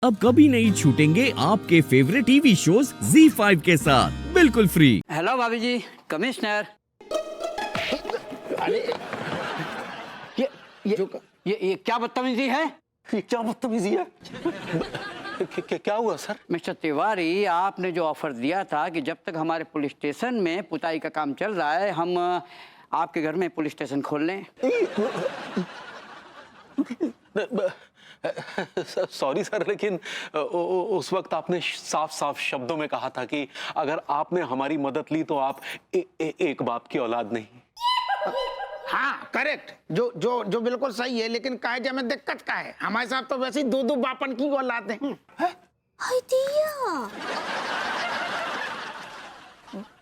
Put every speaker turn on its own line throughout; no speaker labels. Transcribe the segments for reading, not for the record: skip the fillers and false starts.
अब कभी नहीं छूटेंगे आपके फेवरेट टीवी शोज ZEE5 के साथ बिल्कुल फ्री।
हेलो भाभी जी, कमिश्नर।
अरे
ये क्या बदतमीजी है?
ये क्या बदतमीजी है? क्या हुआ सर?
मिस्टर तिवारी, आपने जो ऑफर दिया था कि जब तक हमारे पुलिस स्टेशन में पुताई का काम चल रहा है हम आपके घर में पुलिस स्टेशन खोल लें।
सॉरी सर, लेकिन उस वक्त आपने साफ साफ शब्दों में कहा था कि अगर आपने हमारी मदद ली तो आप एक बाप की औलाद नहीं।
हाँ करेक्ट, जो बिल्कुल सही है, लेकिन कायदे में दिक्कत का है। हमारे साथ तो वैसे ही दो बापन की औलाद है।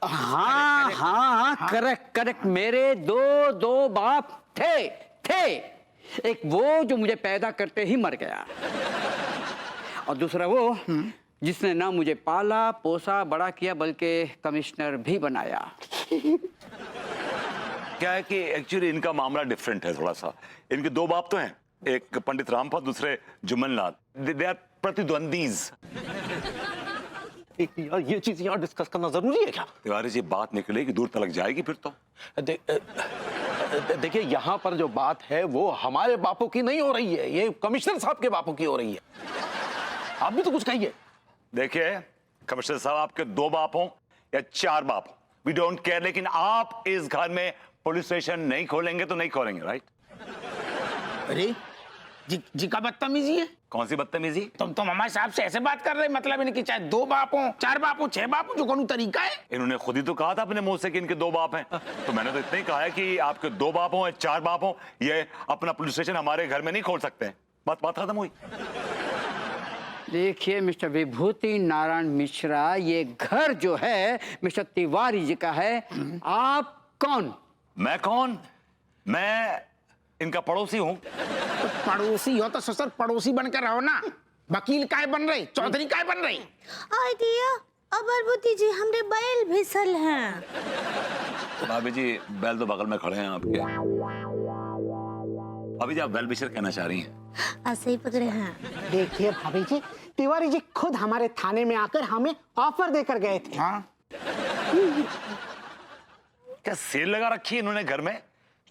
हाँ, करेक्ट। मेरे दो बाप थे। एक वो जो मुझे पैदा करते ही मर गया, और दूसरा वो जिसने ना मुझे पाला पोसा बड़ा किया बल्कि कमिश्नर भी बनाया।
क्या है कि एक्चुअली इनका मामला डिफरेंट है थोड़ा सा। इनके दो बाप तो हैं, एक पंडित रामपाल, दूसरे जुम्मनलाल। They are प्रतिद्वंदीज।
यार ये चीज यहाँ डिस्कस करना जरूरी है क्या?
तिवारी जी, बात निकलेगी दूर तक जाएगी फिर तो।
देखिए, यहाँ पर जो बात है वो हमारे बापों की नहीं हो रही है, ये कमिश्नर साहब के बापों की हो रही है। आप भी तो कुछ कहिए।
देखिए कमिश्नर साहब, आपके दो बाप हों या चार बाप हों, वी डोंट केयर, लेकिन आप इस घर में पुलिस स्टेशन नहीं खोलेंगे तो नहीं खोलेंगे, राइट?
अरे जी का बदतमीजी है।
कौन सी बदतमीजी?
तुम हमारे साहब से ऐसे बात कर रहे हैं, मतलब इनकी चाहे दो बाप हो, चार बाप हो, छह बाप हो, जो कौन तरीका है?
इन्होंने खुद ही तो कहा था अपने मुंह से कि इनके दो बाप हैं, तो मैंने तो इतना ही कहा है कि आपके दो बाप हों या चार बाप हों, ये अपना पुलिस स्टेशन हमारे घर में नहीं खोल सकते। बात खत्म हुई।
देखिए मिस्टर विभूति नारायण मिश्रा, ये घर जो है मिस्टर तिवारी जी का है। आप कौन?
मैं कौन? मैं इनका पड़ोसी हूँ।
तो पड़ोसी हो तो ससुर पड़ोसी बनकर रहो ना। वकील काय बन रहे, चौधरी काय बन रही?
आइडिया अब विभूति जी, हमरे बैल भिसल हैं।
भाभी जी, बैल तो बगल में खड़े हैं आपके। भाभी जी, आप बैल बिशर कहना चाह रही हैं?
ऐसे ही पकड़े हैं।
देखिए भाभी जी, तिवारी जी खुद हमारे थाने में आकर हमें ऑफर देकर गए थे।
हाँ
क्या सेल लगा रखी है इन्होंने घर में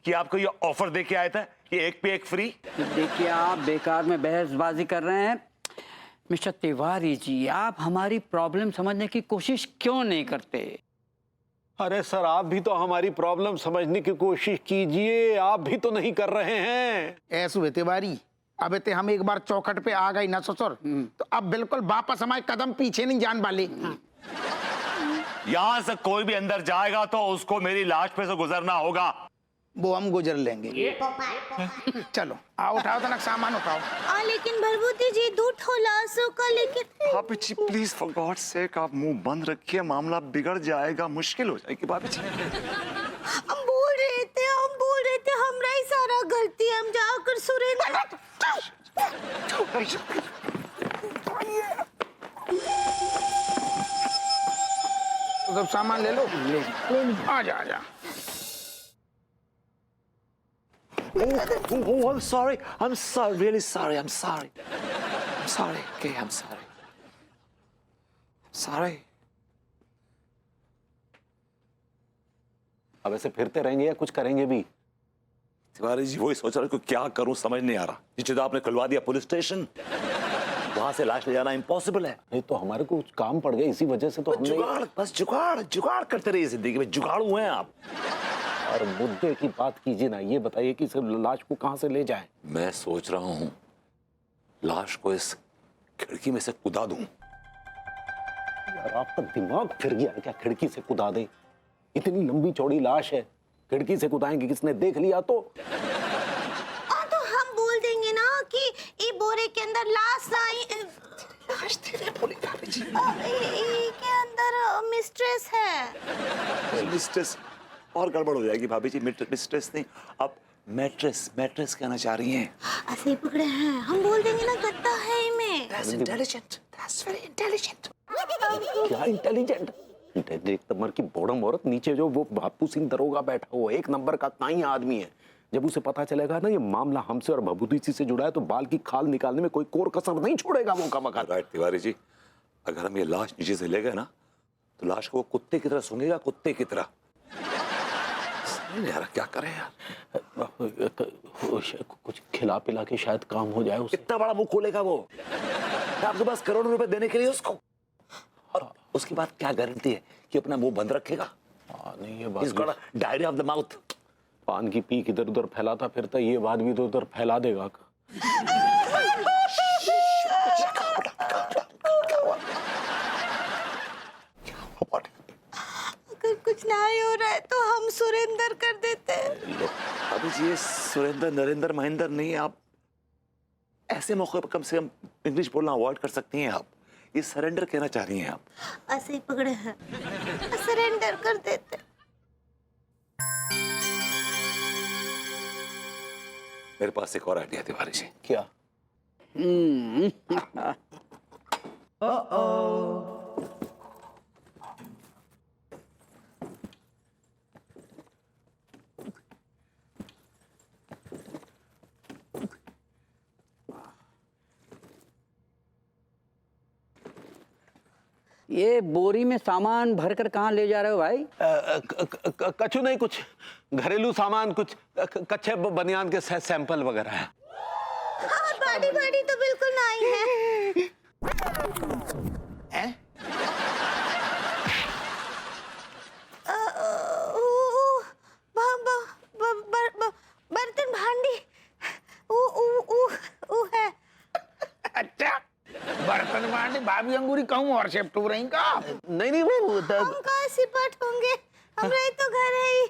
कि आपको ये ऑफर दे के आया था कि एक पे एक फ्री?
देखिए, आप बेकार में बहसबाजी कर रहे हैं। मिस्टर तिवारी जी, आप हमारी प्रॉब्लम समझने की कोशिश क्यों नहीं करते?
अरे सर, आप भी तो हमारी प्रॉब्लम समझने की कोशिश कीजिए, आप भी तो नहीं कर रहे हैं।
ऐसे हुए तिवारी, अब इतने हम एक बार चौखट पे आ गए ना ससुर, तो अब बिल्कुल वापस हमारे कदम पीछे नहीं जान वाले।
यहां से कोई भी अंदर जाएगा तो उसको मेरी लाश पे से गुजरना होगा।
वो हम गुजर लेंगे। चलो आओ, उठाओ तनक सामान उठाओ।
लेकिन विभूति जी दूध हो लाशों का, लेकिन
भाभी जी प्लीज, फॉर गॉड सेक, आप मुंह बंद रखिए, मामला बिगड़ जाएगा, मुश्किल हो जाएगी भाभी जी।
हम बोल रहे थे हमरा ही सारा गलती, हम जाकर सुरेंद्र।
तो सब सामान ले लो। आ जा।
Oh, I'm sorry. I'm sorry. Really sorry. I'm sorry. I'm sorry. Okay, I'm sorry. Sorry. अब ऐसे फिरते रहेंगे या कुछ करेंगे भी?
तिवारी जी, वही सोच रहा हूँ कि क्या करूं, समझ नहीं आ रहा। जिसे तो आपने खुलवा दिया पुलिस स्टेशन, वहां से लाश ले जाना इम्पॉसिबल है।
नहीं तो हमारे को कुछ काम पड़ गया, इसी वजह से तो हमने
बस जुगाड़ करते रहिए जिंदगी में। जुगाड़ू हैं आप।
और मुद्दे की बात कीजिए ना, ये बताइए कि सिर्फ लाश को कहां से ले जाएं?
मैं सोच रहा हूँ लाश को इस खिड़की में से कुदा दूं।
यार आपका दिमाग फिर गया है क्या? खिड़की से कुदा दें? इतनी लंबी चौड़ी लाश है, खिड़की से कुदाएंगे, किसने देख लिया तो?
तो हम बोल देंगे ना कि ये बोरे के अंदर लाश नहीं,
लाश तेरे बोले भाभी जी।
के अंदर मिस्ट्रेस है।
मिस्ट्रेस और गड़बड़ हो जाएगी भाभी जी। मिस्ट्रेस नहीं, आप मैट्रेस कहना चाह रही हैं।
ऐसे ही पकड़े हैं, हम बोल देंगे ना गद्दा है इनमें।
That's intelligent. That's very intelligent.
क्या इंटेलिजेंट? देख तमर की बॉडम औरत, नीचे जो वो बापू सिंह दरोगा बैठा हुआ, एक नंबर का काई आदमी है। जब उसे पता चलेगा ना ये मामला हमसे और भभूति से जुड़ा है, तो बाल की खाल निकालने में कोई कोर कसर नहीं छोड़ेगा वो कमका।
राइट तिवारी जी, अगर हम ये लाश नीचे से ले गए ना तो लाश को वो कुत्ते की तरह सूंघेगा, कुत्ते की तरह। यार क्या करें यार,
कुछ खिला पिला के शायद काम हो जाए उसे।
इतना बड़ा मुंह खोलेगा वो, आपके पास करोड़ों रुपए देने के लिए उसको, और उसके बाद क्या गारंटी है कि अपना मुंह बंद रखेगा?
नहीं ये बात
He's got a diarrhea of the mouth.
पान की पीक इधर उधर फैलाता फिरता, ये बात भी तो उधर फैला देगा।
अगर कुछ नहीं हो रहा है तो हम सुरेंद्र कर देते हैं।
अभी जी ये सुरेंद्र नरेंद्र महेंद्र नहीं, आप ऐसे मौके पर कम से कम इंग्लिश बोलना अवॉइड कर सकती हैं। आप ये सरेंडर कहना चाह रही हैं आप।
ऐसे ही पकड़े हैं, सरेंडर कर देते।
मेरे पास एक और आइडिया तिवारी जी।
क्या?
ये बोरी में सामान भरकर कहाँ ले जा रहे हो भाई?
कछु नहीं, कुछ घरेलू सामान, कुछ कच्चे बनियान के सैंपल वगैरह है।
हाँ, बॉडी बॉडी तो बिल्कुल नहीं है।
हैं?
बर्तन भांडी है।
अच्छा, बर्तन बांटे भाभी अंगूरी कहूँ और शिफ्ट हो रही का?
नहीं वो
हम कहाँ सिपट होंगे, हमारे तो घर है ही।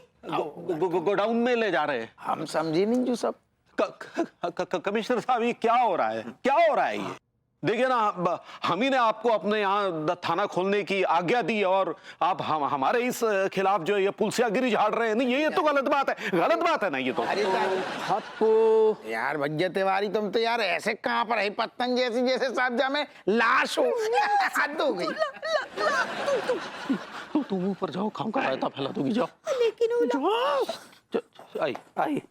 गोडाउन में ले जा रहे हैं।
हम समझे नहीं जो सब।
कमिश्नर साहब ये क्या हो रहा है, क्या हो रहा है ये? देखिए ना, हम ही ने आपको अपने यहाँ थाना खोलने की आज्ञा दी और आप हमारे इस खिलाफ जो ये पुलसियागिरी झाड़ रहे हैं। नहीं ये तो गलत बात है, गलत बात है ना ये तो।
अरे
आपको
यार भैया तिवारी, तुम तो यार ऐसे कहाँ पर है पत्तंग जैसी, जैसे सब्जा में लाश हो। हद हो गई।
तुम ऊपर जाओ, काम का रायता फैला दोगी, जाओ।
लेकिन
आई आई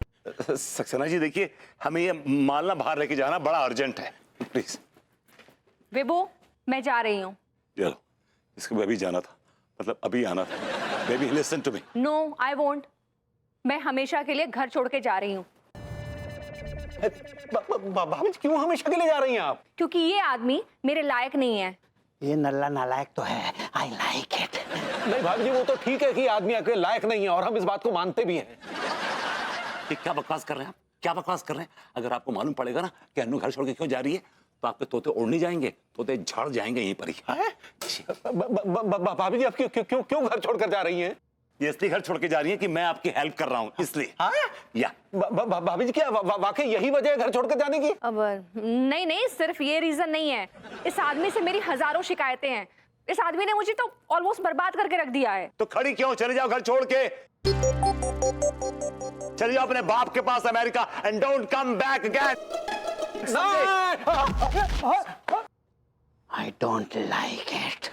सक्सेना जी देखिए, हमें ये माल ना बाहर लेके जाना बड़ा अर्जेंट है, प्लीज।
विभू, मैं जा रही हूँ।
चलो, इसको बेबी जाना था, मतलब अभी आना था। Baby listen to me.
No I won't. मैं हमेशा के लिए घर छोड़ के जा रही हूँ।
भाभी क्यों हमेशा के लिए जा रही हैं आप?
क्योंकि ये आदमी मेरे लायक नहीं है।
ये नल्ला नालायक तो है, आई लाइक इट।
नहीं भाभी जी, वो तो ठीक है कि आदमी आपके लायक नहीं है और हम इस बात को मानते भी हैं।
ये क्या बकवास कर रहे हैं आप, क्या बकवास कर रहे हैं? अगर आपको मालूम पड़ेगा ना कि अनु घर छोड़ के क्यों जा रही है तो आपके तोते उड़ नहीं जाएंगे, तोते झड़ जाएंगे यहीं पर ही।
भाभी जी आप क्यों घर छोड़कर जा रही हैं?
ये इसलिए घर छोड़ के जा रही है कि मैं आपकी हेल्प कर रहा हूँ, इसलिए। या
भाभी जी क्या वाकई यही वजह है घर छोड़कर जाने की?
अब नहीं, सिर्फ ये रीजन नहीं है। इस आदमी से मेरी हजारों शिकायतें हैं। इस आदमी ने मुझे तो ऑलमोस्ट बर्बाद करके रख दिया है।
तो खड़ी क्यों, चले जाओ घर छोड़ के, चले जाओ अपने बाप के पास America, and don't come back again.
I don't like it.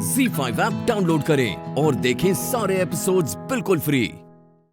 Z5 app download करें और देखें सारे एपिसोड्स बिल्कुल फ्री।